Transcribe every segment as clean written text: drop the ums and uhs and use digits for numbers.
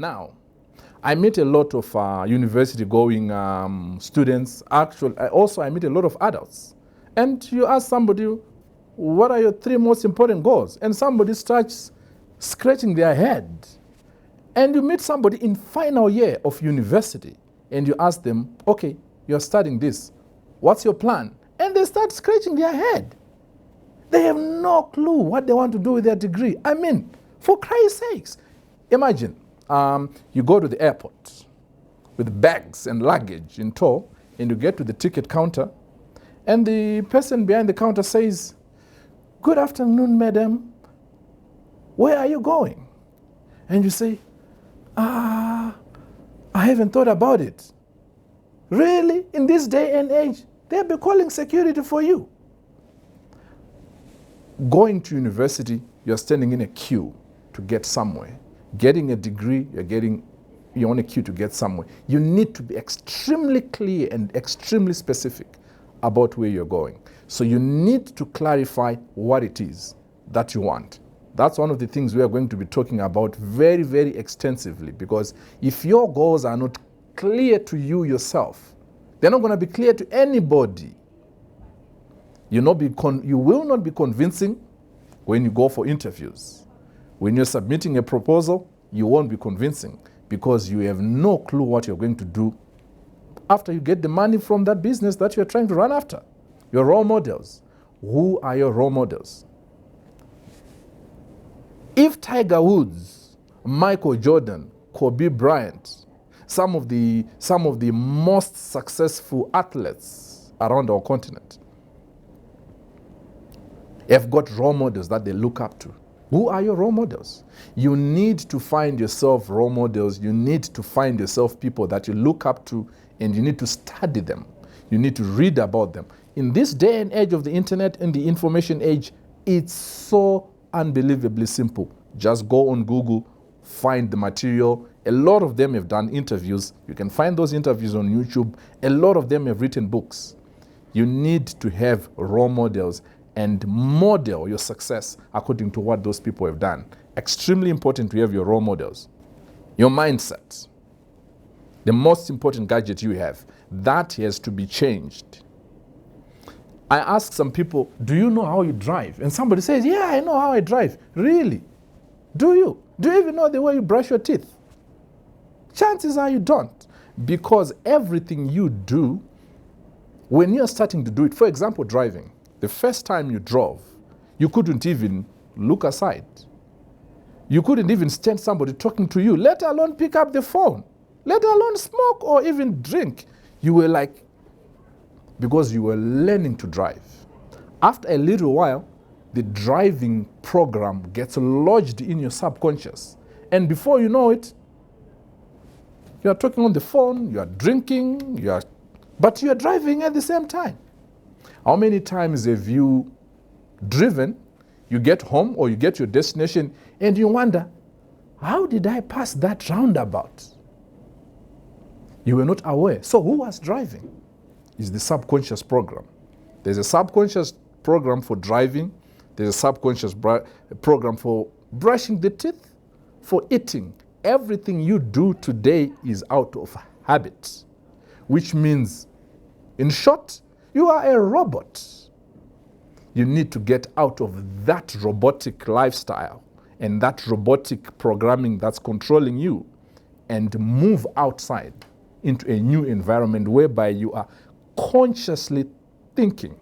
Now, I meet a lot of university-going students. Actually, I meet a lot of adults. And you ask somebody, what are your 3 most important goals? And somebody starts scratching their head. And you meet somebody in final year of university, and you ask them, okay, you're studying this. What's your plan? And they start scratching their head. They have no clue what they want to do with their degree. I mean, for Christ's sakes. Imagine you go to the airport with bags and luggage in tow, and you get to the ticket counter, and the person behind the counter says, "Good afternoon, madam. Where are you going?" And you say, I haven't thought about it. Really? In this day and age, they'll be calling security for you. Going to university, you're standing in a queue to get somewhere. Getting a degree, you're on a queue to get somewhere. You need to be extremely clear and extremely specific about where you're going. So you need to clarify what it is that you want. That's one of the things we are going to be talking about very, very extensively, because if your goals are not clear to you yourself, they're not going to be clear to anybody. You will not be convincing when you go for interviews. When you're submitting a proposal, you won't be convincing because you have no clue what you're going to do after you get the money from that business that you're trying to run after. Your role models. Who are your role models? If Tiger Woods, Michael Jordan, Kobe Bryant, some of the most successful athletes around our continent have got role models that they look up to. Who are your role models? You need to find yourself role models. You need to find yourself people that you look up to, and you need to study them. You need to read about them. In this day and age of the internet and the information age, it's so unbelievably simple. Just go on Google, find the material. A lot of them have done interviews. You can find those interviews on YouTube. A lot of them have written books. You need to have role models and model your success according to what those people have done. Extremely important to have your role models. Your mindset, the most important gadget you have, that has to be changed. I ask some people, do you know how you drive? And somebody says, yeah, I know how I drive. Really? Do you? Do you even know the way you brush your teeth? Chances are you don't. Because everything you do, when you're starting to do it, for example, driving, the first time you drove, you couldn't even look aside. You couldn't even stand somebody talking to you, let alone pick up the phone, let alone smoke or even drink. You were like, because you were learning to drive. After a little while, the driving program gets lodged in your subconscious. And before you know it, you are talking on the phone, you are drinking, but you are driving at the same time. How many times have you driven, you get home or you get your destination, and you wonder, how did I pass that roundabout? You were not aware. So who was driving? Is the subconscious program. There's a subconscious program for driving. There's a subconscious program for brushing the teeth, for eating. Everything you do today is out of habit, which means, in short, you are a robot. You need to get out of that robotic lifestyle and that robotic programming that's controlling you and move outside into a new environment whereby you are consciously thinking.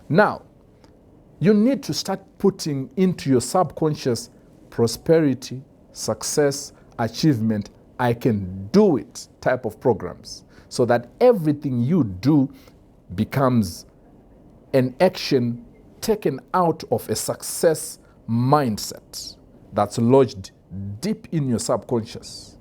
Now, you need to start putting into your subconscious prosperity, success, achievement, I can do it type of programs, so that everything you do becomes an action taken out of a success mindset that's lodged deep in your subconscious.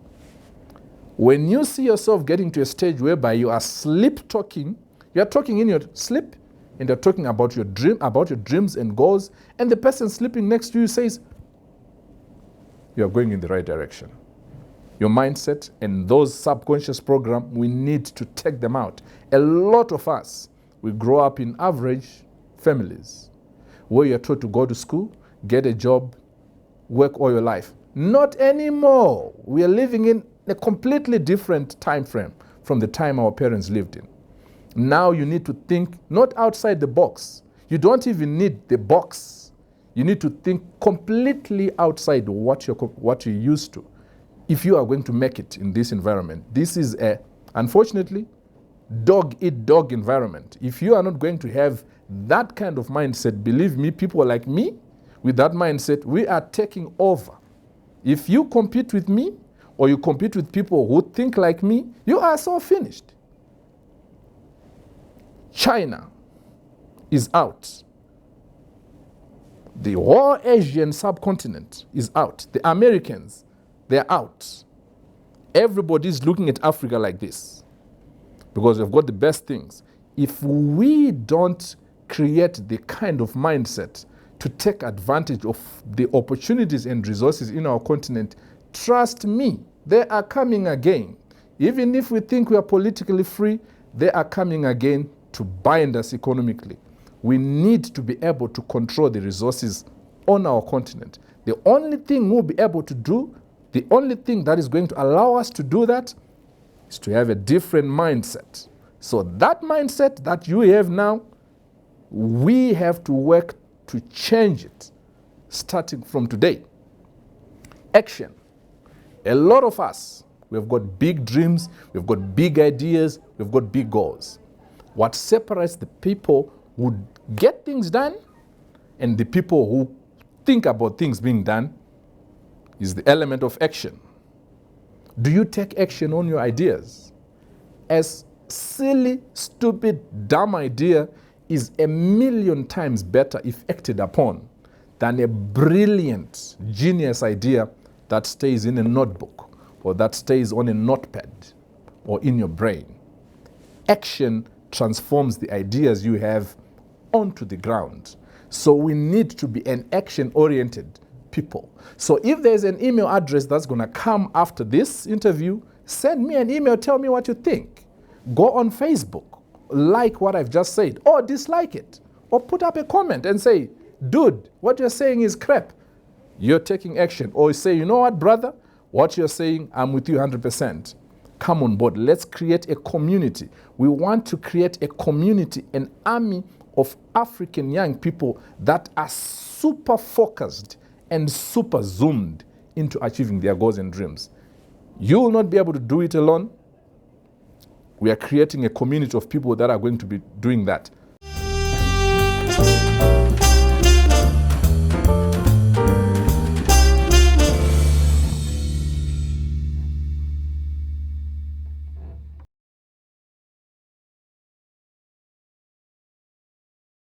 When you see yourself getting to a stage whereby you are sleep talking, you're talking in your sleep, and you're talking about your dreams and goals, and the person sleeping next to you says, you're going in the right direction. Your mindset and those subconscious programs, we need to take them out. A lot of us, we grow up in average families where you're taught to go to school, get a job, work all your life. Not anymore. We are living in a completely different time frame from the time our parents lived in. Now you need to think not outside the box. You don't even need the box. You need to think completely outside what you're used to if you are going to make it in this environment. This is unfortunately, dog-eat-dog environment. If you are not going to have that kind of mindset, believe me, people like me, with that mindset, we are taking over. If you compete with me, or you compete with people who think like me, you are so finished. China is out. The whole Asian subcontinent is out. The Americans, they're out. Everybody's looking at Africa like this because we've got the best things. If we don't create the kind of mindset to take advantage of the opportunities and resources in our continent, trust me, they are coming again. Even if we think we are politically free, they are coming again to bind us economically. We need to be able to control the resources on our continent. The only thing we'll be able to do, the only thing that is going to allow us to do that is to have a different mindset. So that mindset that you have now, we have to work to change it starting from today. Action. A lot of us, we've got big dreams, we've got big ideas, we've got big goals. What separates the people who get things done and the people who think about things being done is the element of action. Do you take action on your ideas? As silly, stupid, dumb idea is 1,000,000 times better if acted upon than a brilliant, genius idea that stays in a notebook or that stays on a notepad or in your brain. Action transforms the ideas you have onto the ground. So we need to be an action-oriented people. So if there's an email address that's going to come after this interview, send me an email, tell me what you think. Go on Facebook, like what I've just said, or dislike it, or put up a comment and say, dude, what you're saying is crap. You're taking action. Or say, you know what, brother, what you're saying, I'm with you 100%. Come on board. Let's create a community. We want to create a community, an army of African young people that are super focused and super zoomed into achieving their goals and dreams. You will not be able to do it alone. We are creating a community of people that are going to be doing that.